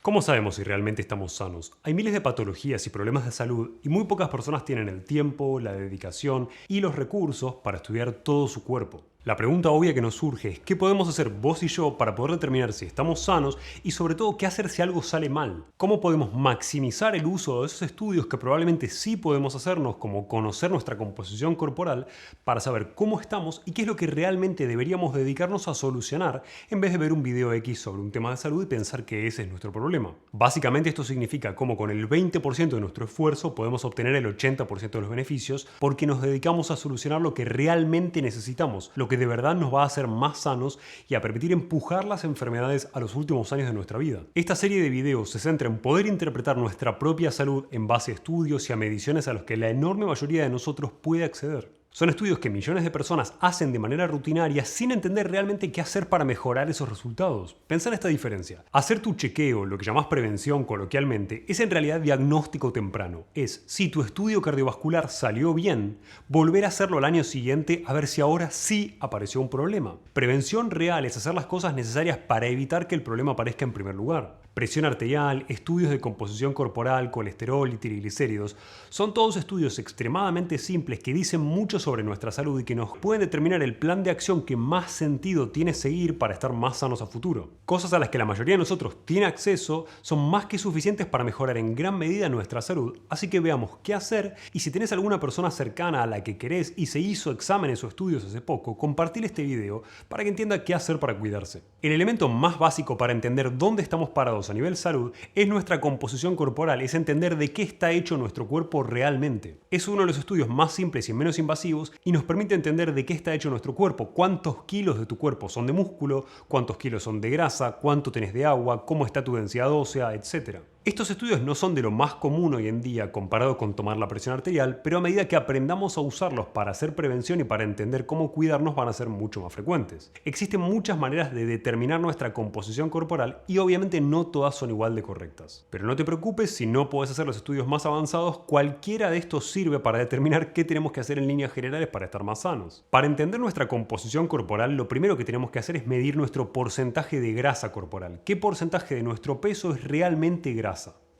¿Cómo sabemos si realmente estamos sanos? Hay miles de patologías y problemas de salud y muy pocas personas tienen el tiempo, la dedicación y los recursos para estudiar todo su cuerpo. La pregunta obvia que nos surge es ¿qué podemos hacer vos y yo para poder determinar si estamos sanos y sobre todo qué hacer si algo sale mal? ¿Cómo podemos maximizar el uso de esos estudios que probablemente sí podemos hacernos, como conocer nuestra composición corporal, para saber cómo estamos y qué es lo que realmente deberíamos dedicarnos a solucionar en vez de ver un video X sobre un tema de salud y pensar que ese es nuestro problema? Básicamente esto significa cómo con el 20% de nuestro esfuerzo podemos obtener el 80% de los beneficios porque nos dedicamos a solucionar lo que realmente necesitamos, lo que de verdad nos va a hacer más sanos y a permitir empujar las enfermedades a los últimos años de nuestra vida. Esta serie de videos se centra en poder interpretar nuestra propia salud en base a estudios y a mediciones a los que la enorme mayoría de nosotros puede acceder. Son estudios que millones de personas hacen de manera rutinaria sin entender realmente qué hacer para mejorar esos resultados. Pensá en esta diferencia. Hacer tu chequeo, lo que llamás prevención coloquialmente, es en realidad diagnóstico temprano. Es, si tu estudio cardiovascular salió bien, volver a hacerlo al año siguiente a ver si ahora sí apareció un problema. Prevención real es hacer las cosas necesarias para evitar que el problema aparezca en primer lugar. Presión arterial, estudios de composición corporal, colesterol y triglicéridos son todos estudios extremadamente simples que dicen mucho sobre nuestra salud y que nos pueden determinar el plan de acción que más sentido tiene seguir para estar más sanos a futuro. Cosas a las que la mayoría de nosotros tiene acceso son más que suficientes para mejorar en gran medida nuestra salud, así que veamos qué hacer y si tenés alguna persona cercana a la que querés y se hizo exámenes o estudios hace poco, compartir este video para que entienda qué hacer para cuidarse. El elemento más básico para entender dónde estamos parados a nivel salud es nuestra composición corporal, es entender de qué está hecho nuestro cuerpo realmente. Es uno de los estudios más simples y menos invasivos y nos permite entender de qué está hecho nuestro cuerpo, cuántos kilos de tu cuerpo son de músculo, cuántos kilos son de grasa, cuánto tenés de agua, cómo está tu densidad ósea, etc. Estos estudios no son de lo más común hoy en día comparado con tomar la presión arterial, pero a medida que aprendamos a usarlos para hacer prevención y para entender cómo cuidarnos van a ser mucho más frecuentes. Existen muchas maneras de determinar nuestra composición corporal y obviamente no todas son igual de correctas. Pero no te preocupes si no podés hacer los estudios más avanzados, cualquiera de estos sirve para determinar qué tenemos que hacer en líneas generales para estar más sanos. Para entender nuestra composición corporal, lo primero que tenemos que hacer es medir nuestro porcentaje de grasa corporal. ¿Qué porcentaje de nuestro peso es realmente grasa?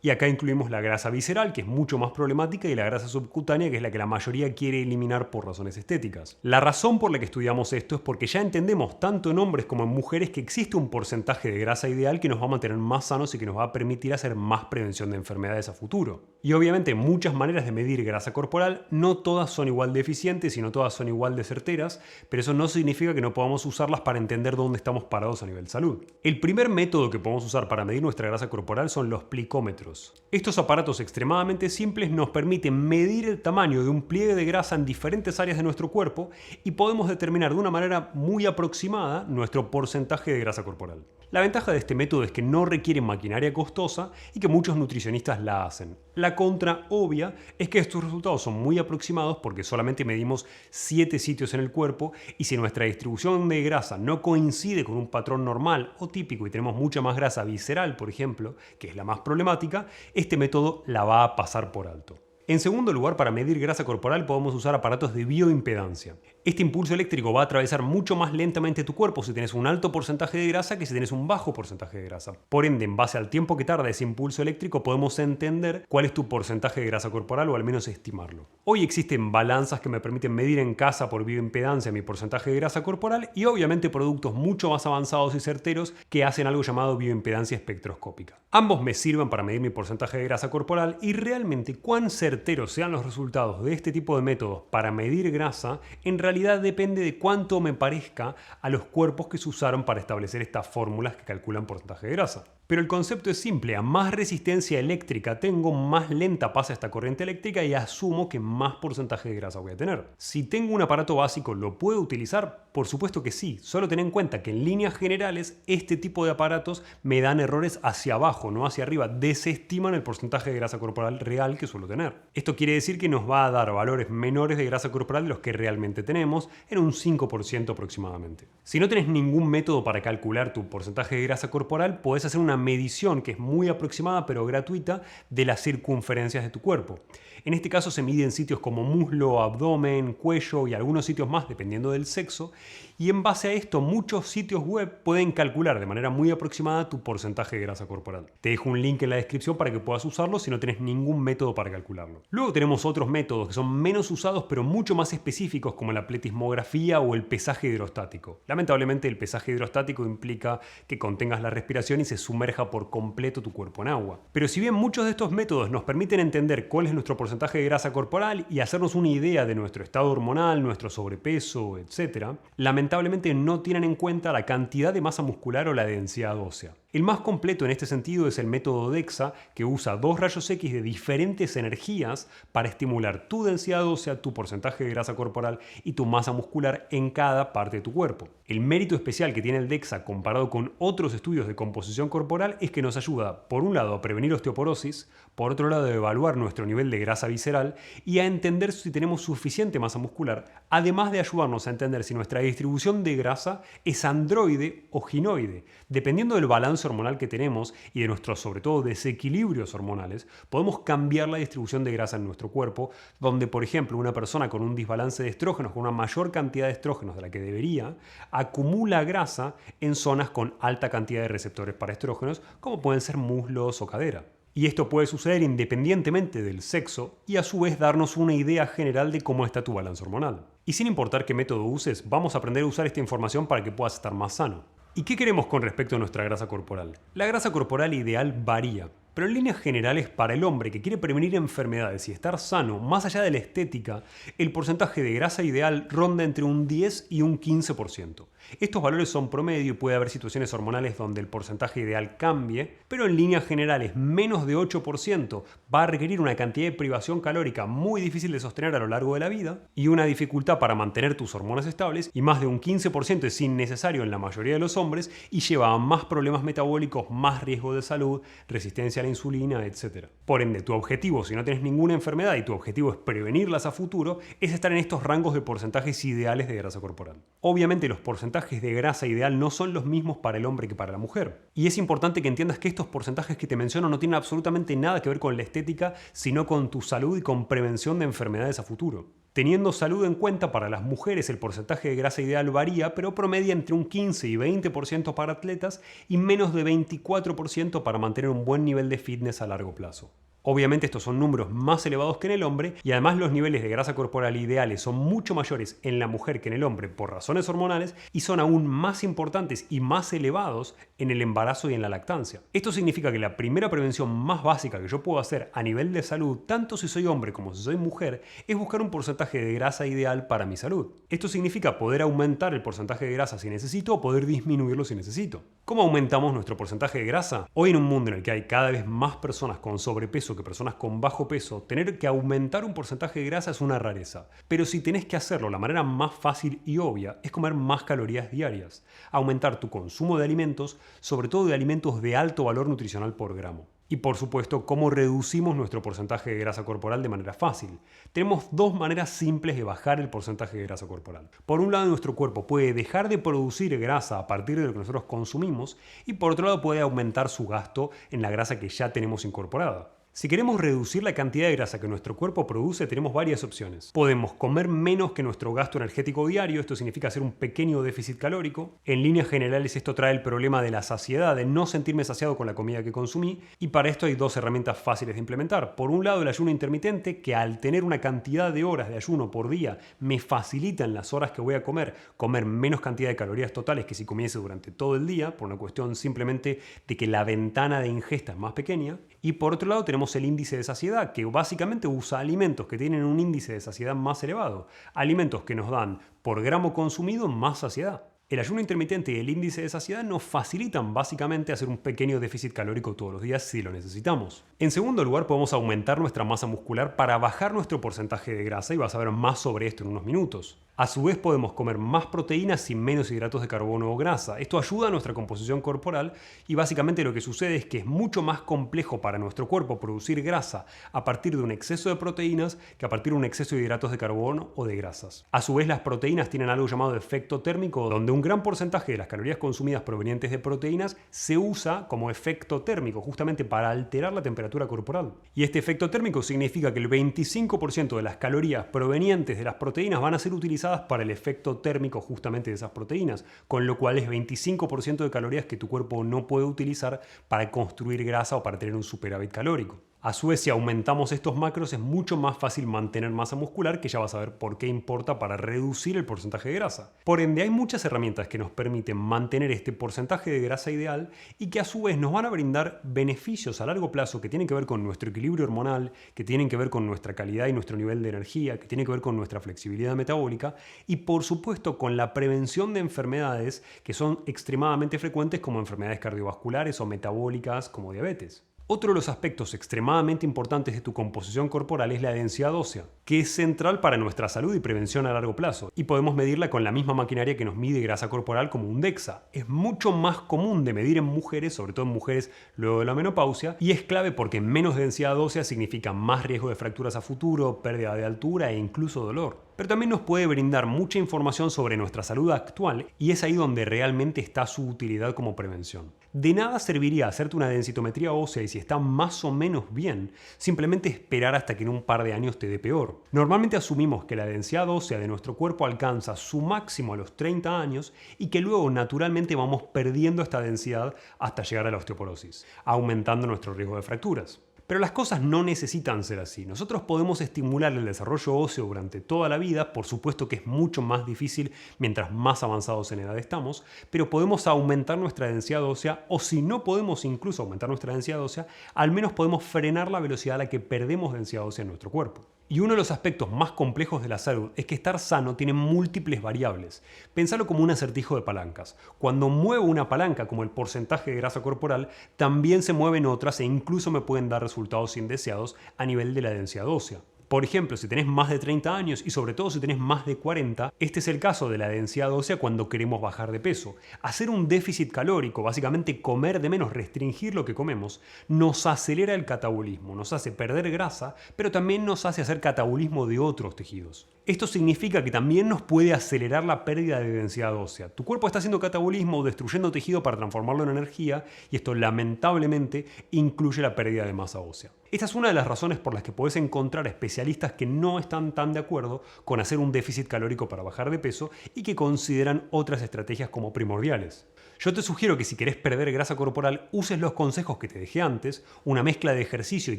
Y acá incluimos la grasa visceral, que es mucho más problemática, y la grasa subcutánea, que es la que la mayoría quiere eliminar por razones estéticas. La razón por la que estudiamos esto es porque ya entendemos tanto en hombres como en mujeres que existe un porcentaje de grasa ideal que nos va a mantener más sanos y que nos va a permitir hacer más prevención de enfermedades a futuro. Y obviamente muchas maneras de medir grasa corporal, no todas son igual de eficientes y no todas son igual de certeras, pero eso no significa que no podamos usarlas para entender dónde estamos parados a nivel salud. El primer método que podemos usar para medir nuestra grasa corporal son los plicómetros. Estos aparatos extremadamente simples nos permiten medir el tamaño de un pliegue de grasa en diferentes áreas de nuestro cuerpo y podemos determinar de una manera muy aproximada nuestro porcentaje de grasa corporal. La ventaja de este método es que no requiere maquinaria costosa y que muchos nutricionistas la hacen. La contra obvia es que estos resultados son muy aproximados porque solamente medimos 7 sitios en el cuerpo y si nuestra distribución de grasa no coincide con un patrón normal o típico y tenemos mucha más grasa visceral, por ejemplo, que es la más problemática, este método la va a pasar por alto. En segundo lugar, para medir grasa corporal podemos usar aparatos de bioimpedancia. Este impulso eléctrico va a atravesar mucho más lentamente tu cuerpo si tienes un alto porcentaje de grasa que si tienes un bajo porcentaje de grasa. Por ende, en base al tiempo que tarda ese impulso eléctrico, podemos entender cuál es tu porcentaje de grasa corporal o al menos estimarlo. Hoy existen balanzas que me permiten medir en casa por bioimpedancia mi porcentaje de grasa corporal y obviamente productos mucho más avanzados y certeros que hacen algo llamado bioimpedancia espectroscópica. Ambos me sirven para medir mi porcentaje de grasa corporal y realmente cuán certeros sean los resultados de este tipo de métodos para medir grasa en realidad depende de cuánto me parezca a los cuerpos que se usaron para establecer estas fórmulas que calculan porcentaje de grasa. Pero el concepto es simple, a más resistencia eléctrica tengo, más lenta pasa esta corriente eléctrica y asumo que más porcentaje de grasa voy a tener. Si tengo un aparato básico, ¿lo puedo utilizar? Por supuesto que sí, solo ten en cuenta que en líneas generales este tipo de aparatos me dan errores hacia abajo, no hacia arriba, desestiman el porcentaje de grasa corporal real que suelo tener. Esto quiere decir que nos va a dar valores menores de grasa corporal de los que realmente tenemos, en un 5% aproximadamente. Si no tenés ningún método para calcular tu porcentaje de grasa corporal, podés hacer una medición que es muy aproximada pero gratuita de las circunferencias de tu cuerpo. En este caso se mide en sitios como muslo, abdomen, cuello y algunos sitios más dependiendo del sexo y en base a esto muchos sitios web pueden calcular de manera muy aproximada tu porcentaje de grasa corporal. Te dejo un link en la descripción para que puedas usarlo si no tienes ningún método para calcularlo. Luego tenemos otros métodos que son menos usados pero mucho más específicos, como la pletismografía o el pesaje hidrostático. Lamentablemente el pesaje hidrostático implica que contengas la respiración y se sumerja por completo tu cuerpo en agua. Pero si bien muchos de estos métodos nos permiten entender cuál es nuestro porcentaje de grasa corporal y hacernos una idea de nuestro estado hormonal, nuestro sobrepeso, etc., lamentablemente no tienen en cuenta la cantidad de masa muscular o la densidad ósea. El más completo en este sentido es el método DEXA, que usa 2 rayos X de diferentes energías para estimular tu densidad ósea, tu porcentaje de grasa corporal y tu masa muscular en cada parte de tu cuerpo. El mérito especial que tiene el DEXA comparado con otros estudios de composición corporal es que nos ayuda, por un lado, a prevenir osteoporosis, por otro lado, a evaluar nuestro nivel de grasa visceral y a entender si tenemos suficiente masa muscular, además de ayudarnos a entender si nuestra distribución de grasa es androide o ginoide. Dependiendo del balance hormonal que tenemos y de nuestros, sobre todo, desequilibrios hormonales, podemos cambiar la distribución de grasa en nuestro cuerpo, donde, por ejemplo, una persona con un desbalance de estrógenos, con una mayor cantidad de estrógenos de la que debería, acumula grasa en zonas con alta cantidad de receptores para estrógenos, como pueden ser muslos o cadera. Y esto puede suceder independientemente del sexo y a su vez darnos una idea general de cómo está tu balance hormonal. Y sin importar qué método uses, vamos a aprender a usar esta información para que puedas estar más sano. ¿Y qué queremos con respecto a nuestra grasa corporal? La grasa corporal ideal varía, pero en líneas generales para el hombre que quiere prevenir enfermedades y estar sano, más allá de la estética, el porcentaje de grasa ideal ronda entre un 10 y un 15%. Estos valores son promedio y puede haber situaciones hormonales donde el porcentaje ideal cambie, pero en líneas generales menos de 8% va a requerir una cantidad de privación calórica muy difícil de sostener a lo largo de la vida y una dificultad para mantener tus hormonas estables, y más de un 15% es innecesario en la mayoría de los hombres y lleva a más problemas metabólicos, más riesgo de salud, resistencia a la insulina, etc. Por ende, tu objetivo, si no tienes ninguna enfermedad y tu objetivo es prevenirlas a futuro, es estar en estos rangos de porcentajes ideales de grasa corporal. Obviamente los porcentajes de grasa ideal no son los mismos para el hombre que para la mujer. Y es importante que entiendas que estos porcentajes que te menciono no tienen absolutamente nada que ver con la estética, sino con tu salud y con prevención de enfermedades a futuro. Teniendo salud en cuenta, para las mujeres el porcentaje de grasa ideal varía, pero promedia entre un 15 y 20% para atletas y menos de 24% para mantener un buen nivel de fitness a largo plazo. Obviamente estos son números más elevados que en el hombre y además los niveles de grasa corporal ideales son mucho mayores en la mujer que en el hombre por razones hormonales y son aún más importantes y más elevados en el embarazo y en la lactancia. Esto significa que la primera prevención más básica que yo puedo hacer a nivel de salud, tanto si soy hombre como si soy mujer, es buscar un porcentaje de grasa ideal para mi salud. Esto significa poder aumentar el porcentaje de grasa si necesito o poder disminuirlo si necesito. ¿Cómo aumentamos nuestro porcentaje de grasa? Hoy en un mundo en el que hay cada vez más personas con sobrepeso que personas con bajo peso, tener que aumentar un porcentaje de grasa es una rareza. Pero si tenés que hacerlo, la manera más fácil y obvia es comer más calorías diarias. Aumentar tu consumo de alimentos, sobre todo de alimentos de alto valor nutricional por gramo. Y por supuesto, cómo reducimos nuestro porcentaje de grasa corporal de manera fácil. Tenemos dos maneras simples de bajar el porcentaje de grasa corporal. Por un lado, nuestro cuerpo puede dejar de producir grasa a partir de lo que nosotros consumimos, y por otro lado puede aumentar su gasto en la grasa que ya tenemos incorporada. Si queremos reducir la cantidad de grasa que nuestro cuerpo produce, tenemos varias opciones. Podemos comer menos que nuestro gasto energético diario, esto significa hacer un pequeño déficit calórico. En líneas generales esto trae el problema de la saciedad, de no sentirme saciado con la comida que consumí, y para esto hay dos herramientas fáciles de implementar. Por un lado, el ayuno intermitente, que al tener una cantidad de horas de ayuno por día, me facilita en las horas que voy a comer menos cantidad de calorías totales que si comiese durante todo el día, por una cuestión simplemente de que la ventana de ingesta es más pequeña. Y por otro lado tenemos el índice de saciedad, que básicamente usa alimentos que tienen un índice de saciedad más elevado, alimentos que nos dan por gramo consumido más saciedad. El ayuno intermitente y el índice de saciedad nos facilitan básicamente hacer un pequeño déficit calórico todos los días si lo necesitamos. En segundo lugar, podemos aumentar nuestra masa muscular para bajar nuestro porcentaje de grasa, y vas a ver más sobre esto en unos minutos. A su vez podemos comer más proteínas y menos hidratos de carbono o grasa. Esto ayuda a nuestra composición corporal y básicamente lo que sucede es que es mucho más complejo para nuestro cuerpo producir grasa a partir de un exceso de proteínas que a partir de un exceso de hidratos de carbono o de grasas. A su vez las proteínas tienen algo llamado efecto térmico, donde un un gran porcentaje de las calorías consumidas provenientes de proteínas se usa como efecto térmico, justamente para alterar la temperatura corporal. Y este efecto térmico significa que el 25% de las calorías provenientes de las proteínas van a ser utilizadas para el efecto térmico justamente de esas proteínas, con lo cual es 25% de calorías que tu cuerpo no puede utilizar para construir grasa o para tener un superávit calórico. A su vez, si aumentamos estos macros es mucho más fácil mantener masa muscular, que ya vas a ver por qué importa para reducir el porcentaje de grasa. Por ende, hay muchas herramientas que nos permiten mantener este porcentaje de grasa ideal y que a su vez nos van a brindar beneficios a largo plazo que tienen que ver con nuestro equilibrio hormonal, que tienen que ver con nuestra calidad y nuestro nivel de energía, que tienen que ver con nuestra flexibilidad metabólica y por supuesto con la prevención de enfermedades que son extremadamente frecuentes como enfermedades cardiovasculares o metabólicas como diabetes. Otro de los aspectos extremadamente importantes de tu composición corporal es la densidad ósea, que es central para nuestra salud y prevención a largo plazo, y podemos medirla con la misma maquinaria que nos mide grasa corporal como un DEXA. Es mucho más común de medir en mujeres, sobre todo en mujeres luego de la menopausia, y es clave porque menos densidad ósea significa más riesgo de fracturas a futuro, pérdida de altura e incluso dolor. Pero también nos puede brindar mucha información sobre nuestra salud actual y es ahí donde realmente está su utilidad como prevención. De nada serviría hacerte una densitometría ósea y si está más o menos bien, simplemente esperar hasta que en un par de años te dé peor. Normalmente asumimos que la densidad ósea de nuestro cuerpo alcanza su máximo a los 30 años y que luego naturalmente vamos perdiendo esta densidad hasta llegar a la osteoporosis, aumentando nuestro riesgo de fracturas. Pero las cosas no necesitan ser así. Nosotros podemos estimular el desarrollo óseo durante toda la vida, por supuesto que es mucho más difícil mientras más avanzados en edad estamos, pero podemos aumentar nuestra densidad ósea o si no podemos incluso aumentar nuestra densidad ósea, al menos podemos frenar la velocidad a la que perdemos densidad ósea en nuestro cuerpo. Y uno de los aspectos más complejos de la salud es que estar sano tiene múltiples variables. Pensalo como un acertijo de palancas. Cuando muevo una palanca, como el porcentaje de grasa corporal, también se mueven otras e incluso me pueden dar resultados indeseados a nivel de la densidad ósea. Por ejemplo, si tenés más de 30 años y sobre todo si tenés más de 40, este es el caso de la densidad ósea cuando queremos bajar de peso. Hacer un déficit calórico, básicamente comer de menos, restringir lo que comemos, nos acelera el catabolismo, nos hace perder grasa, pero también nos hace hacer catabolismo de otros tejidos. Esto significa que también nos puede acelerar la pérdida de densidad ósea. Tu cuerpo está haciendo catabolismo, destruyendo tejido para transformarlo en energía y esto lamentablemente incluye la pérdida de masa ósea. Esta es una de las razones por las que podés encontrar especialistas que no están tan de acuerdo con hacer un déficit calórico para bajar de peso y que consideran otras estrategias como primordiales. Yo te sugiero que si querés perder grasa corporal uses los consejos que te dejé antes, una mezcla de ejercicio y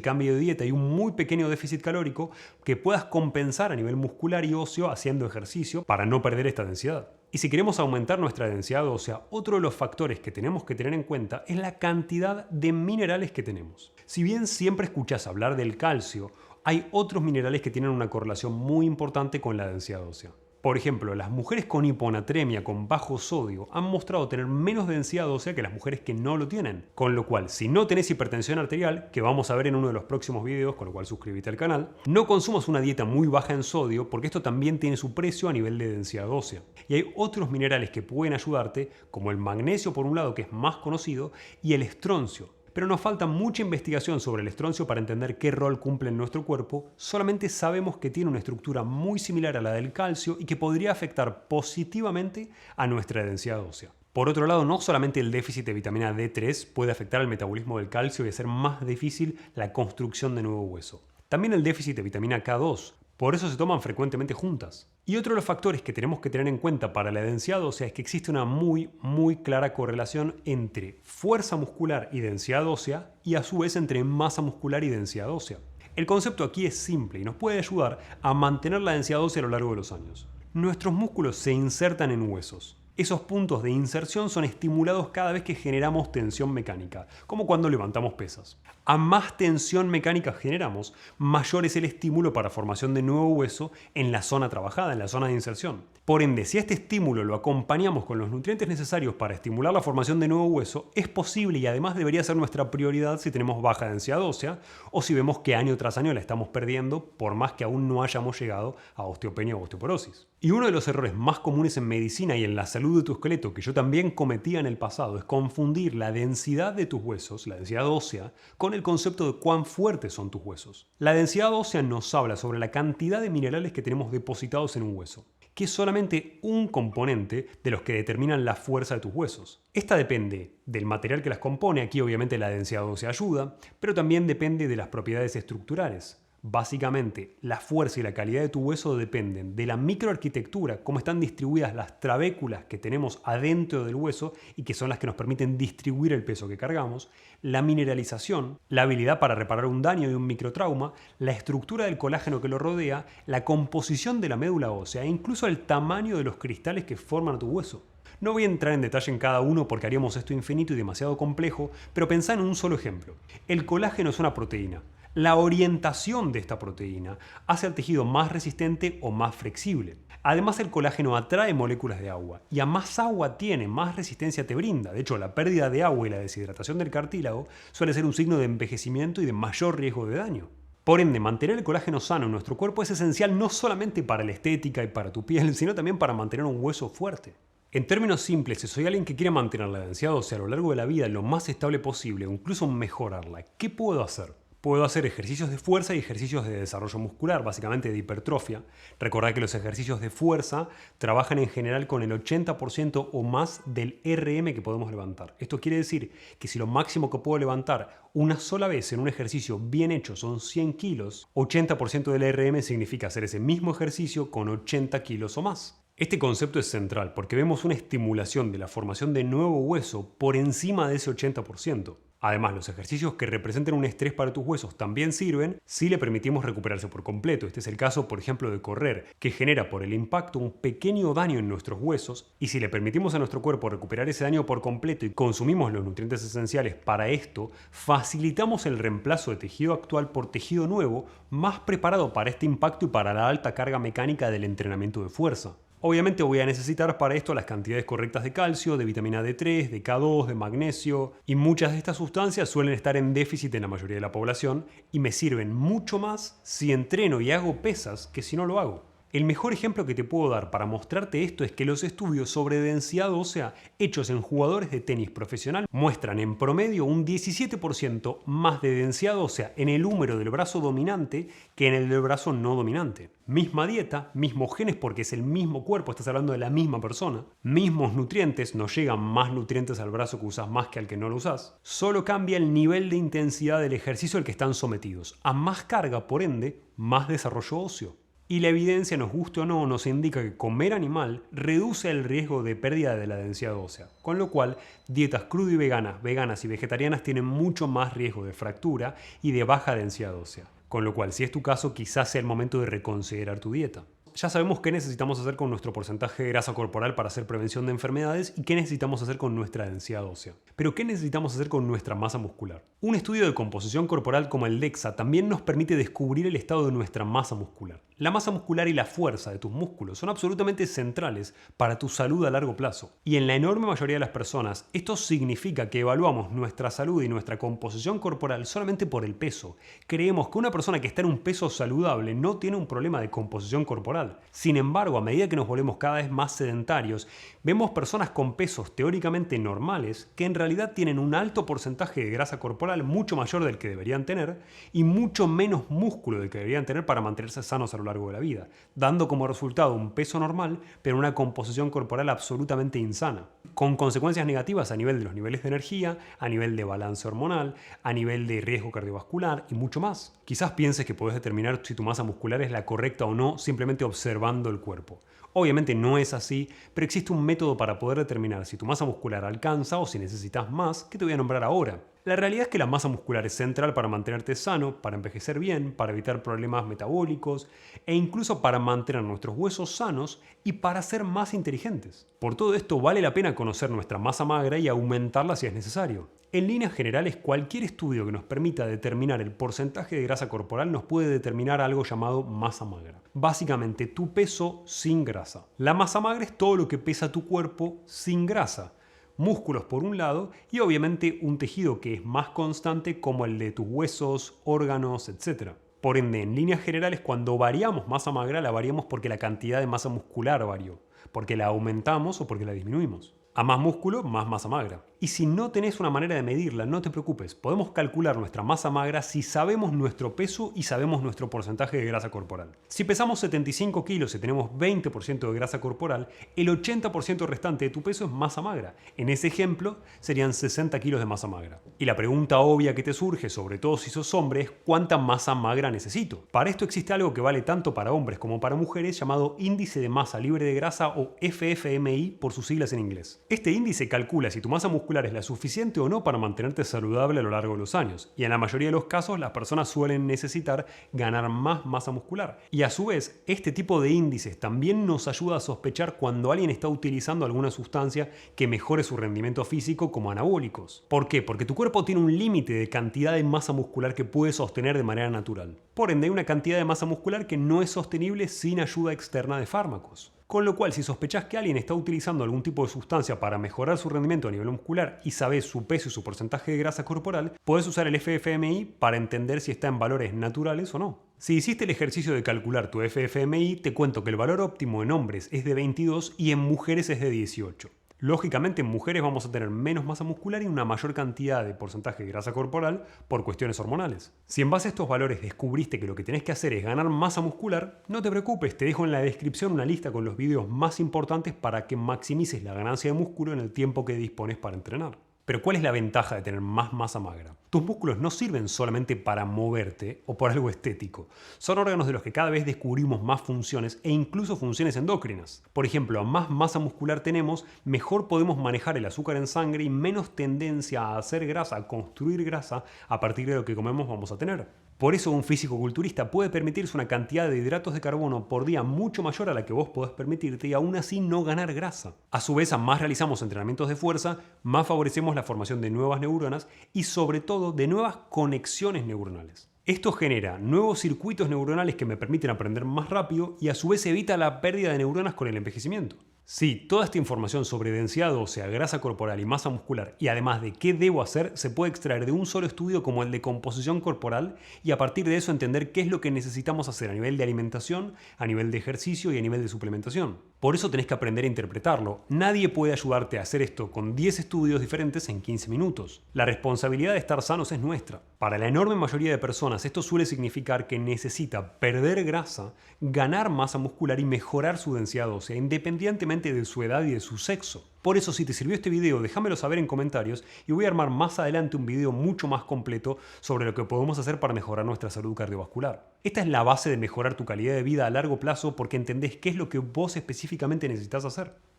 cambio de dieta y un muy pequeño déficit calórico que puedas compensar a nivel muscular y óseo haciendo ejercicio para no perder esta densidad. Y si queremos aumentar nuestra densidad ósea, otro de los factores que tenemos que tener en cuenta es la cantidad de minerales que tenemos. Si bien siempre escuchás hablar del calcio, hay otros minerales que tienen una correlación muy importante con la densidad ósea. Por ejemplo, las mujeres con hiponatremia con bajo sodio han mostrado tener menos densidad ósea que las mujeres que no lo tienen. Con lo cual, si no tenés hipertensión arterial, que vamos a ver en uno de los próximos videos, con lo cual suscríbete al canal, no consumas una dieta muy baja en sodio porque esto también tiene su precio a nivel de densidad ósea. Y hay otros minerales que pueden ayudarte, como el magnesio por un lado, que es más conocido, y el estroncio. Pero nos falta mucha investigación sobre el estroncio para entender qué rol cumple en nuestro cuerpo. Solamente sabemos que tiene una estructura muy similar a la del calcio y que podría afectar positivamente a nuestra densidad ósea. Por otro lado, no solamente el déficit de vitamina D3 puede afectar el metabolismo del calcio y hacer más difícil la construcción de nuevo hueso. También el déficit de vitamina K2. Por eso se toman frecuentemente juntas. Y otro de los factores que tenemos que tener en cuenta para la densidad ósea es que existe una muy clara correlación entre fuerza muscular y densidad ósea y a su vez entre masa muscular y densidad ósea. El concepto aquí es simple y nos puede ayudar a mantener la densidad ósea a lo largo de los años. Nuestros músculos se insertan en huesos. Esos puntos de inserción son estimulados cada vez que generamos tensión mecánica, como cuando levantamos pesas. A más tensión mecánica generamos, mayor es el estímulo para formación de nuevo hueso en la zona trabajada, en la zona de inserción. Por ende, si a este estímulo lo acompañamos con los nutrientes necesarios para estimular la formación de nuevo hueso, es posible y además debería ser nuestra prioridad si tenemos baja densidad ósea o si vemos que año tras año la estamos perdiendo por más que aún no hayamos llegado a osteopenia o osteoporosis. Y uno de los errores más comunes en medicina y en la salud de tu esqueleto que yo también cometía en el pasado es confundir la densidad de tus huesos, la densidad ósea, con el concepto de cuán fuertes son tus huesos. La densidad ósea nos habla sobre la cantidad de minerales que tenemos depositados en un hueso. que es solamente un componente de los que determinan la fuerza de tus huesos. Esta depende del material que las compone, aquí obviamente la densidad ósea ayuda, pero también depende de las propiedades estructurales. Básicamente, la fuerza y la calidad de tu hueso dependen de la microarquitectura, cómo están distribuidas las trabéculas que tenemos adentro del hueso y que son las que nos permiten distribuir el peso que cargamos, la mineralización, la habilidad para reparar un daño y un microtrauma, la estructura del colágeno que lo rodea, la composición de la médula ósea e incluso el tamaño de los cristales que forman tu hueso. No voy a entrar en detalle en cada uno porque haríamos esto infinito y demasiado complejo, pero pensá en un solo ejemplo. El colágeno es una proteína. La orientación de esta proteína hace al tejido más resistente o más flexible. Además, el colágeno atrae moléculas de agua y a más agua tiene, más resistencia te brinda. De hecho, la pérdida de agua y la deshidratación del cartílago suele ser un signo de envejecimiento y de mayor riesgo de daño. Por ende, mantener el colágeno sano en nuestro cuerpo es esencial no solamente para la estética y para tu piel, sino también para mantener un hueso fuerte. En términos simples, si soy alguien que quiere mantener la densidad ósea a lo largo de la vida lo más estable posible o incluso mejorarla, ¿qué puedo hacer? Puedo hacer ejercicios de fuerza y ejercicios de desarrollo muscular, básicamente de hipertrofia. Recordad que los ejercicios de fuerza trabajan en general con el 80% o más del RM que podemos levantar. Esto quiere decir que si lo máximo que puedo levantar una sola vez en un ejercicio bien hecho son 100 kilos, 80% del RM significa hacer ese mismo ejercicio con 80 kilos o más. Este concepto es central porque vemos una estimulación de la formación de nuevo hueso por encima de ese 80%. Además, los ejercicios que representen un estrés para tus huesos también sirven si le permitimos recuperarse por completo. Este es el caso, por ejemplo, de correr, que genera por el impacto un pequeño daño en nuestros huesos, y si le permitimos a nuestro cuerpo recuperar ese daño por completo y consumimos los nutrientes esenciales para esto, facilitamos el reemplazo de tejido actual por tejido nuevo, más preparado para este impacto y para la alta carga mecánica del entrenamiento de fuerza. Obviamente voy a necesitar para esto las cantidades correctas de calcio, de vitamina D3, de K2, de magnesio, y muchas de estas sustancias suelen estar en déficit en la mayoría de la población y me sirven mucho más si entreno y hago pesas que si no lo hago. El mejor ejemplo que te puedo dar para mostrarte esto es que los estudios sobre densidad ósea hechos en jugadores de tenis profesional muestran en promedio un 17% más de densidad ósea en el húmero del brazo dominante que en el del brazo no dominante. Misma dieta, mismos genes porque es el mismo cuerpo, estás hablando de la misma persona, mismos nutrientes, no llegan más nutrientes al brazo que usas más que al que no lo usas, solo cambia el nivel de intensidad del ejercicio al que están sometidos. A más carga, por ende, más desarrollo óseo. Y la evidencia, nos guste o no, nos indica que comer animal reduce el riesgo de pérdida de la densidad ósea, con lo cual dietas crudo y veganas y vegetarianas tienen mucho más riesgo de fractura y de baja densidad ósea. Con lo cual, si es tu caso, quizás sea el momento de reconsiderar tu dieta. Ya sabemos qué necesitamos hacer con nuestro porcentaje de grasa corporal para hacer prevención de enfermedades y qué necesitamos hacer con nuestra densidad ósea. Pero ¿qué necesitamos hacer con nuestra masa muscular? Un estudio de composición corporal como el DEXA también nos permite descubrir el estado de nuestra masa muscular. La masa muscular y la fuerza de tus músculos son absolutamente centrales para tu salud a largo plazo. Y en la enorme mayoría de las personas, esto significa que evaluamos nuestra salud y nuestra composición corporal solamente por el peso. Creemos que una persona que está en un peso saludable no tiene un problema de composición corporal. Sin embargo, a medida que nos volvemos cada vez más sedentarios, vemos personas con pesos teóricamente normales que en realidad tienen un alto porcentaje de grasa corporal mucho mayor del que deberían tener y mucho menos músculo del que deberían tener para mantenerse sanos a lo largo de la vida, dando como resultado un peso normal pero una composición corporal absolutamente insana, con consecuencias negativas a nivel de los niveles de energía, a nivel de balance hormonal, a nivel de riesgo cardiovascular y mucho más. Quizás pienses que podés determinar si tu masa muscular es la correcta o no simplemente observando el cuerpo. Obviamente no es así, pero existe un método para poder determinar si tu masa muscular alcanza o si necesitas más, que te voy a nombrar ahora. La realidad es que la masa muscular es central para mantenerte sano, para envejecer bien, para evitar problemas metabólicos e incluso para mantener nuestros huesos sanos y para ser más inteligentes. Por todo esto vale la pena conocer nuestra masa magra y aumentarla si es necesario. En líneas generales, cualquier estudio que nos permita determinar el porcentaje de grasa corporal nos puede determinar algo llamado masa magra. Básicamente, tu peso sin grasa. La masa magra es todo lo que pesa tu cuerpo sin grasa. Músculos por un lado y obviamente un tejido que es más constante como el de tus huesos, órganos, etc. Por ende, en líneas generales, cuando variamos masa magra, la variamos porque la cantidad de masa muscular varió, porque la aumentamos o porque la disminuimos. A más músculo, más masa magra. Y si no tenés una manera de medirla, no te preocupes, podemos calcular nuestra masa magra si sabemos nuestro peso y sabemos nuestro porcentaje de grasa corporal. Si pesamos 75 kilos y tenemos 20% de grasa corporal, el 80% restante de tu peso es masa magra. En ese ejemplo serían 60 kilos de masa magra. Y la pregunta obvia que te surge, sobre todo si sos hombre, es ¿cuánta masa magra necesito? Para esto existe algo que vale tanto para hombres como para mujeres llamado índice de masa libre de grasa o FFMI por sus siglas en inglés. Este índice calcula si tu masa muscular es la suficiente o no para mantenerte saludable a lo largo de los años, y en la mayoría de los casos las personas suelen necesitar ganar más masa muscular. Y a su vez, este tipo de índices también nos ayuda a sospechar cuando alguien está utilizando alguna sustancia que mejore su rendimiento físico como anabólicos. ¿Por qué? Porque tu cuerpo tiene un límite de cantidad de masa muscular que puede sostener de manera natural. Por ende, hay una cantidad de masa muscular que no es sostenible sin ayuda externa de fármacos. Con lo cual, si sospechás que alguien está utilizando algún tipo de sustancia para mejorar su rendimiento a nivel muscular y sabés su peso y su porcentaje de grasa corporal, podés usar el FFMI para entender si está en valores naturales o no. Si hiciste el ejercicio de calcular tu FFMI, te cuento que el valor óptimo en hombres es de 22 y en mujeres es de 18. Lógicamente en mujeres vamos a tener menos masa muscular y una mayor cantidad de porcentaje de grasa corporal por cuestiones hormonales. Si en base a estos valores descubriste que lo que tenés que hacer es ganar masa muscular, no te preocupes, te dejo en la descripción una lista con los videos más importantes para que maximices la ganancia de músculo en el tiempo que dispones para entrenar. Pero ¿cuál es la ventaja de tener más masa magra? Tus músculos no sirven solamente para moverte o por algo estético. Son órganos de los que cada vez descubrimos más funciones e incluso funciones endocrinas. Por ejemplo, a más masa muscular tenemos, mejor podemos manejar el azúcar en sangre y menos tendencia a hacer grasa, a construir grasa a partir de lo que comemos vamos a tener. Por eso un físico-culturista puede permitirse una cantidad de hidratos de carbono por día mucho mayor a la que vos podés permitirte y aún así no ganar grasa. A su vez, a más realizamos entrenamientos de fuerza, más favorecemos la formación de nuevas neuronas y sobre todo de nuevas conexiones neuronales. Esto genera nuevos circuitos neuronales que me permiten aprender más rápido y a su vez evita la pérdida de neuronas con el envejecimiento. Sí, toda esta información sobre densidad ósea, grasa corporal y masa muscular y además de qué debo hacer se puede extraer de un solo estudio como el de composición corporal y a partir de eso entender qué es lo que necesitamos hacer a nivel de alimentación, a nivel de ejercicio y a nivel de suplementación. Por eso tenés que aprender a interpretarlo. Nadie puede ayudarte a hacer esto con 10 estudios diferentes en 15 minutos. La responsabilidad de estar sanos es nuestra. Para la enorme mayoría de personas esto suele significar que necesita perder grasa, ganar masa muscular y mejorar su densidad ósea independientemente de su edad y de su sexo. Por eso, si te sirvió este video, déjamelo saber en comentarios y voy a armar más adelante un video mucho más completo sobre lo que podemos hacer para mejorar nuestra salud cardiovascular. Esta es la base de mejorar tu calidad de vida a largo plazo porque entendés qué es lo que vos específicamente necesitas hacer.